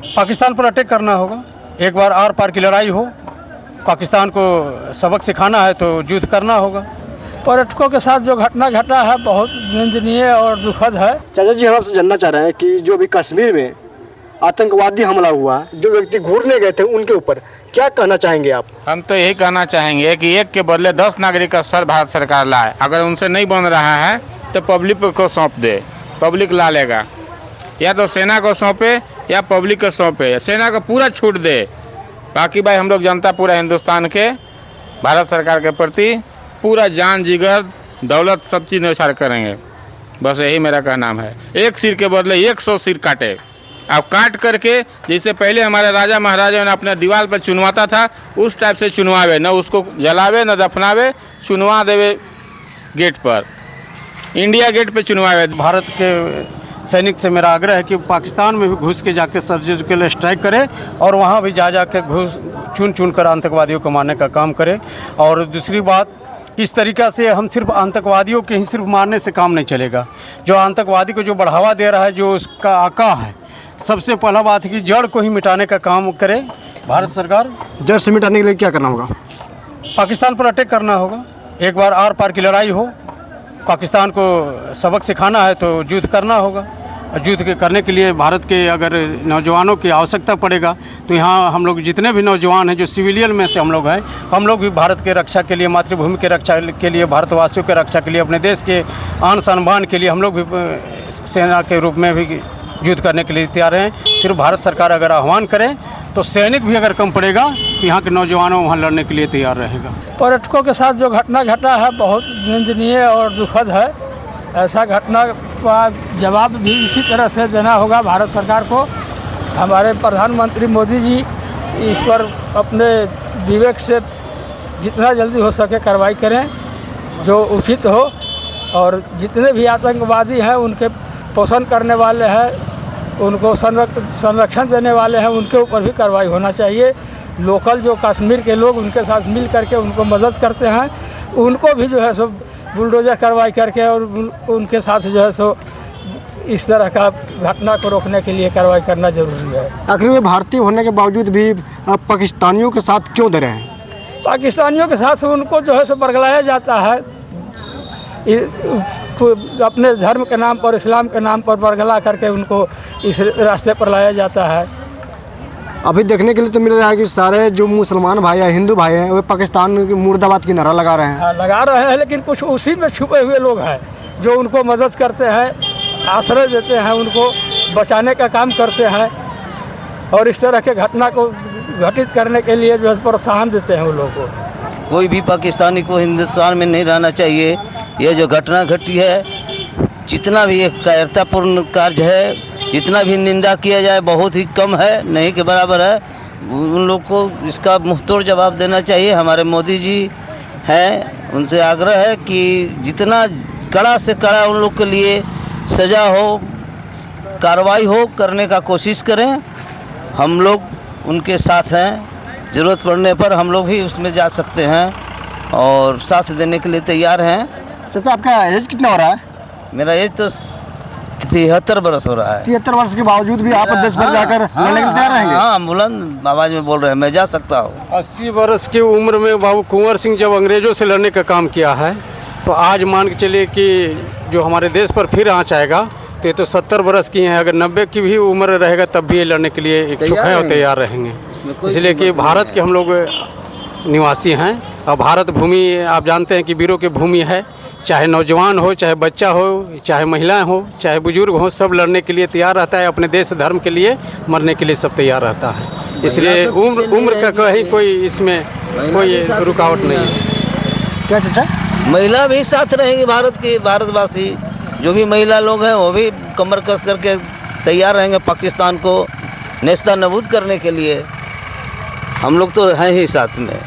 पाकिस्तान पर अटैक करना होगा। एक बार आर पार की लड़ाई हो, पाकिस्तान को सबक सिखाना है तो युद्ध करना होगा। पर्यटकों के साथ जो घटना घटा है बहुत निंदनीय और दुखद है। चाचा जी, हम आपसे जानना चाह रहे हैं कि जो अभी कश्मीर में आतंकवादी हमला हुआ, जो व्यक्ति घूरने गए थे उनके ऊपर क्या कहना चाहेंगे आप? हम तो यही कहना चाहेंगे कि एक के बदले 10 नागरिक का सर भारत सरकार लाए। अगर उनसे नहीं बन रहा है तो पब्लिक को सौंप दे, पब्लिक ला लेगा। या तो सेना को सौंपे या पब्लिक को सौंपे, सेना को पूरा छूट दे। बाकी भाई हम लोग जनता पूरा हिंदुस्तान के भारत सरकार के प्रति पूरा जान जिगर दौलत सब चीज़ न्यौछावर करेंगे। बस यही मेरा कहना है। एक सिर के बदले 100 सिर काटे। अब काट करके जैसे पहले हमारे राजा महाराजा ने अपने दीवार पर चुनवाता था उस टाइप से चुनवावे, न उसको जलावे न दफनावे, चुनवा देवे गेट पर, इंडिया गेट पे चुनवावे। भारत के सैनिक से मेरा आग्रह है कि पाकिस्तान में भी घुस के जाके सर्जिकल स्ट्राइक करे और वहाँ भी जा के घुस चुन कर आतंकवादियों को मारने का काम करे। और दूसरी बात, इस तरीक़ा से हम सिर्फ आतंकवादियों के ही सिर्फ मारने से काम नहीं चलेगा। जो आतंकवादी को जो बढ़ावा दे रहा है, जो उसका आका है, सबसे पहला बात है कि जड़ को ही मिटाने का काम करे भारत सरकार। जड़ से मिटाने के लिए क्या करना होगा? पाकिस्तान पर अटैक करना होगा। एक बार आर पार की लड़ाई हो, पाकिस्तान को सबक सिखाना है तो युद्ध करना होगा। और युद्ध के करने के लिए भारत के अगर नौजवानों की आवश्यकता पड़ेगा तो यहाँ हम लोग जितने भी नौजवान हैं जो सिविलियन में से हम लोग हैं, हम लोग भी भारत के रक्षा के लिए, मातृभूमि के रक्षा के लिए, भारतवासियों के रक्षा के लिए, अपने देश के आन सम्मान के लिए हम लोग भी सेना के रूप में भी युद्ध करने के लिए तैयार हैं। सिर्फ भारत सरकार अगर आह्वान करे तो सैनिक भी अगर कम पड़ेगा तो यहाँ के नौजवानों वहाँ लड़ने के लिए तैयार रहेगा। पर्यटकों के साथ जो घटना घटा है बहुत निंदनीय और दुखद है। ऐसा घटना का जवाब भी इसी तरह से देना होगा भारत सरकार को। हमारे प्रधानमंत्री मोदी जी इस पर अपने विवेक से जितना जल्दी हो सके कार्रवाई करें जो उचित हो, और जितने भी आतंकवादी हैं उनके पोषण करने वाले हैं, उनको संरक्षण देने वाले हैं, उनके ऊपर भी कार्रवाई होना चाहिए। लोकल जो कश्मीर के लोग उनके साथ मिल करके उनको मदद करते हैं, उनको भी जो है सो बुलडोजर कार्रवाई करके और उनके साथ जो है सो इस तरह का घटना को रोकने के लिए कार्रवाई करना जरूरी है। आखिर वे भारतीय होने के बावजूद भी पाकिस्तानियों के साथ क्यों दे रहे हैं? पाकिस्तानियों के साथ उनको जो है सो बरगलाया जाता है, अपने धर्म के नाम पर, इस्लाम के नाम पर बरगला करके उनको इस रास्ते पर लाया जाता है। अभी देखने के लिए तो मिल रहा है कि सारे जो मुसलमान भाई या हिंदू भाई हैं वे पाकिस्तान मुर्दाबाद की नारा लगा रहे हैं। लगा रहे हैं, लेकिन कुछ उसी में छुपे हुए लोग हैं जो उनको मदद करते हैं, आश्रय देते हैं, उनको बचाने का काम करते हैं और इस तरह के घटना को घटित करने के लिए जो है प्रोत्साहन देते हैं उन लोगों को। कोई भी पाकिस्तानी को हिंदुस्तान में नहीं रहना चाहिए। ये जो घटना घटी है, जितना भी एक कायरतापूर्ण कार्य है, जितना भी निंदा किया जाए बहुत ही कम है, नहीं के बराबर है। उन लोग को इसका मुंहतोड़ जवाब देना चाहिए। हमारे मोदी जी हैं, उनसे आग्रह है कि जितना कड़ा से कड़ा उन लोग के लिए सज़ा हो, कार्रवाई हो, करने का कोशिश करें। हम लोग उनके साथ हैं, ज़रूरत पड़ने पर हम लोग भी उसमें जा सकते हैं और साथ देने के लिए तैयार हैं। चाचा, आपका एज कितना हो रहा है? मेरा एज तो 73 बरस हो रहा है। 73 वर्ष के बावजूद भी आप देश पर जाकर लड़ने के लिए तैयार रहेंगे? हाँ, बुलंद आवाज़ में बोल रहे हैं, मैं जा सकता हूँ। 80 वर्ष की उम्र में बाबू कुंवर सिंह जब अंग्रेज़ों से लड़ने का काम किया है, तो आज मान के चलिए कि जो हमारे देश पर फिर आँच आएगा तो ये तो 70 वर्ष की हैं। अगर 90 की भी उम्र रहेगा तब भी ये लड़ने के लिए इच्छुक हैं और तैयार रहेंगे। इसलिए कि भारत के हम लोग निवासी हैं और भारत भूमि आप जानते हैं कि वीरों की भूमि है। चाहे नौजवान हो, चाहे बच्चा हो, चाहे महिलाएं हो, चाहे बुजुर्ग हो, सब लड़ने के लिए तैयार रहता है। अपने देश धर्म के लिए मरने के लिए सब तैयार रहता है। इसलिए उम्र का कहीं कोई इसमें कोई रुकावट नहीं है। क्या चाचा? महिला भी साथ रहेंगी, भारत की भारतवासी जो भी महिला लोग हैं वो भी कमर कस करके तैयार रहेंगे पाकिस्तान को नेस्ता नबूद करने के लिए। हम लोग तो हैं ही साथ में।